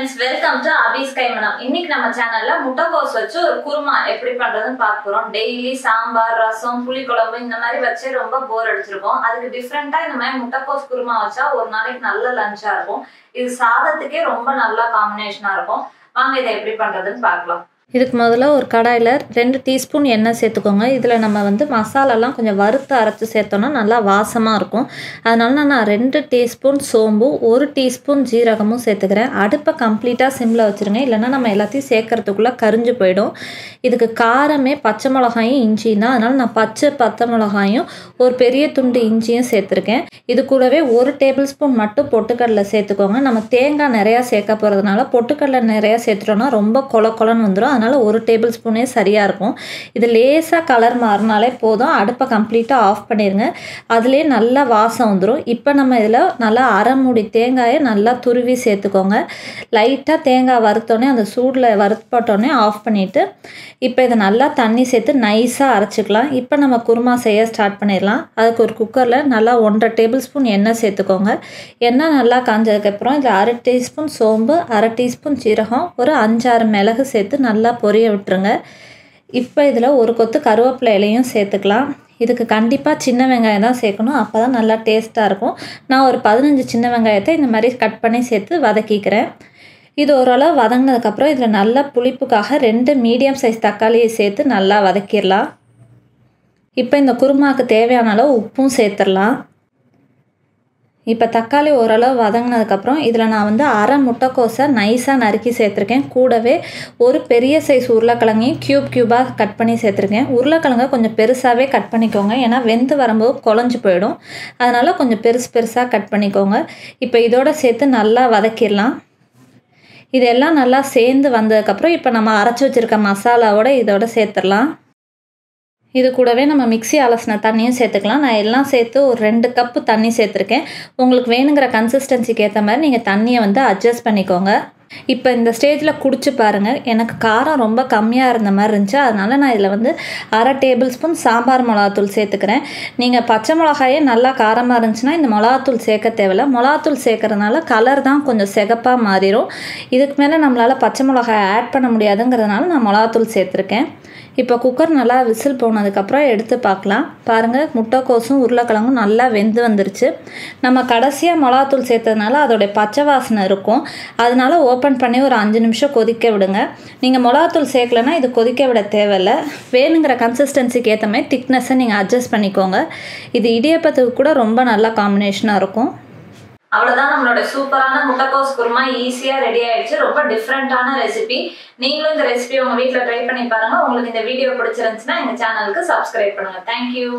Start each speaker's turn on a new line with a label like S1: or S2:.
S1: friends, welcome to Abhi's Kaimanam. இன்னைக்கு நம்ம சேனல்ல முட்டைக்கோஸ் வச்சு ஒரு குருமா எப்படி பண்றதுன்னு பார்க்க போறோம். டெய்லி சாம்பார், ரசம், புளிக்குழம்பு இந்த மாதிரி வச்சு ரொம்ப போர் அடிச்சிருக்கோம். அதுக்கு டிஃபரெண்டா இந்த மாதிரி முட்டைக்கோஸ் குருமா வச்சா ஒரு நாளைக்கு நல்ல லஞ்சா இருக்கும். இது சாதத்துக்கே ரொம்ப நல்ல காம்பினேஷனா இருக்கும். வாங்க இதை எப்படி பண்றதுன்னு பார்க்கலாம்.
S2: இதுக்கு முதல்ல ஒரு கடாயில் 2 டீஸ்பூன் எண்ணெய் சேர்த்துக்கோங்க. இதில் நம்ம மசாலாலாம் கொஞ்சம் வறுத்து அரைச்சி சேர்த்தோன்னா நல்லா வாசமாக இருக்கும். அதனால நான் 2 டீஸ்பூன் சோம்பு 1 டீஸ்பூன் ஜீரகமும் சேர்த்துக்கிறேன். அடுப்பை கம்ப்ளீட்டாக சிம்மில் வச்சுருங்க, இல்லைன்னா நம்ம எல்லாத்தையும் சேர்க்கறதுக்குள்ளே கரிஞ்சு போயிடும். இதுக்கு காரமே பச்சை மிளகாயும் இஞ்சியும் தான். அதனால் நான் பச்சை மிளகாயும் ஒரு பெரிய துண்டு இஞ்சியும் சேர்த்துருக்கேன். இது கூடவே 1 டேபிள் ஸ்பூன் மட்டும் பொட்டுக்கடலை சேர்த்துக்கோங்க. நம்ம தேங்காய் நிறையா சேர்க்க போகிறதுனால பொட்டுக்கடலை நிறையா சேர்த்துட்டோன்னா ரொம்ப கொலன்னு வந்துடும். அதனால் 1 டேபிள் ஸ்பூனே சரியாக இருக்கும். இது லேசாக கலர் மாறினாலே போதும். அடுப்பை கம்ப்ளீட்டாக ஆஃப் பண்ணிடுங்க. அதிலே நல்லா வாசம் வந்துடும். இப்போ நம்ம இதில் நல்லா அரை மூடி தேங்காயை நல்லா துருவி சேர்த்துக்கோங்க. லைட்டாக தேங்காய் வறுத்தோடனே அந்த சூடில் வறுப்பட்டோடனே ஆஃப் பண்ணிவிட்டு இப்போ இதை நல்லா தண்ணி சேர்த்து நைஸாக அரைச்சிக்கலாம். இப்போ நம்ம குருமா செய்ய ஸ்டார்ட் பண்ணிடலாம். அதுக்கு ஒரு குக்கரில் நல்லா 1.5 டேபிள் ஸ்பூன் எண்ணெய் சேர்த்துக்கோங்க. எண்ணெய் நல்லா காஞ்சதுக்கப்புறம் இதில் 1/2 டீஸ்பூன் சோம்பு, 1/2 டீஸ்பூன் சீரகம், ஒரு 5-6 மிளகு சேர்த்து நல்லா பொரிய விட்டுருங்க. இப்போ இதில் ஒரு கொத்து கருவேப்பிலை இலையும் சேர்த்துக்கலாம். இதுக்கு கண்டிப்பாக சின்ன வெங்காயம் தான் சேர்க்கணும், அப்போ தான் நல்லா டேஸ்ட்டாக இருக்கும். நான் ஒரு 15 சின்ன வெங்காயத்தை இந்த மாதிரி கட் பண்ணி சேர்த்து வதக்கிக்கிறேன். இது ஓரளவு வதங்கினதுக்கப்புறம் இதில் நல்லா புளிப்புக்காக 2 மீடியம் சைஸ் தக்காளியை சேர்த்து நல்லா வதக்கிடலாம். இப்போ இந்த குருமாவுக்கு தேவையான அளவு உப்பும் சேர்த்துடலாம். இப்போ தக்காளி ஓரளவு வதங்கினதுக்கப்புறம் இதில் நான் அரை முட்டைக்கோஸை நைஸாக நறுக்கி சேர்த்துருக்கேன். கூடவே ஒரு பெரிய சைஸ் உருளைக்கிழங்கையும் க்யூபாக கட் பண்ணி சேர்த்துருக்கேன். உருளைக்கிழங்கை கொஞ்சம் பெருசாகவே கட் பண்ணிக்கோங்க, ஏன்னா வெந்து வரும்போது குழஞ்சி போயிடும். அதனால் கொஞ்சம் பெருசாக கட் பண்ணிக்கோங்க. இப்போ இதோட சேர்த்து நல்லா வதக்கிடலாம். இதெல்லாம் நல்லா சேர்ந்து வந்ததுக்கப்புறம் இப்போ நம்ம அரைச்சி வச்சுருக்க மசாலாவோடு இதோட சேர்த்துடலாம். இது கூடவே நம்ம மிக்ஸி அலசின தண்ணியும் சேர்த்துக்கலாம். நான் எல்லாம் சேர்த்து ஒரு 2 கப்பு தண்ணி சேர்த்துருக்கேன். உங்களுக்கு வேணுங்கிற கன்சிஸ்டன்சிக்கு ஏற்ற மாதிரி நீங்கள் தண்ணியை அட்ஜஸ்ட் பண்ணிக்கோங்க. இப்போ இந்த ஸ்டேஜில் குடிச்சு பாருங்கள். எனக்கு காரம் ரொம்ப கம்மியாக இருந்த மாதிரி இருந்துச்சு. அதனால் நான் இதில் 1/2 டேபிள் ஸ்பூன் சாம்பார் மிளகாத்தூள் சேர்த்துக்கிறேன். நீங்கள் பச்சை மிளகாயே நல்லா காரமாக இருந்துச்சுன்னா இந்த மிளகாத்தூள் சேர்க்க தேவையில்லை. மிளகாத்தூள் சேர்க்கறதுனால கலர் தான் கொஞ்சம் சிகப்பாக மாறிடும். இதுக்கு மேலே நம்மளால் பச்சை மிளகாய் ஆட் பண்ண முடியாதுங்கிறதுனால நான் மிளகாத்தூள் சேர்த்துருக்கேன். இப்போ குக்கர் நல்லா விசில் போனதுக்கப்புறம் எடுத்து பார்க்கலாம். பாருங்கள், முட்டைக்கோஸும் உருளைக்கிழங்கும் நல்லா வெந்து வந்துருச்சு. நம்ம கடைசியாக மிளகாத்தூள் சேர்த்ததுனால அதோடைய பச்சை வாசனை இருக்கும். அதனால ஓப்பன் பண்ணி ஒரு 5 நிமிஷம் கொதிக்க விடுங்க. நீங்கள் மிளகாத்தூள் சேர்க்கலைன்னா இது கொதிக்க விட தேவையில்லை. வேணுங்கிற கன்சிஸ்டன்சிக்கு ஏற்ற மாதிரி திக்னஸை நீங்கள் அட்ஜஸ்ட் பண்ணிக்கோங்க. இது இடியப்பத்துக்கு கூட ரொம்ப நல்ல காம்பினேஷனாக இருக்கும்.
S1: அவ்வளவுதான், நம்மளோட சூப்பரான முட்டைக்கோஸ் குருமா ஈஸியா ரெடி ஆயிடுச்சு. ரொம்ப டிஃப்ரெண்டான ரெசிபி. நீங்களும் இந்த ரெசிபி உங்க வீட்டில் ட்ரை பண்ணி பாருங்க. உங்களுக்கு இந்த வீடியோ பிடிச்சிருந்துச்சுன்னா எங்க சேனலுக்கு சப்ஸ்கிரைப் பண்ணுங்க. தேங்க்யூ.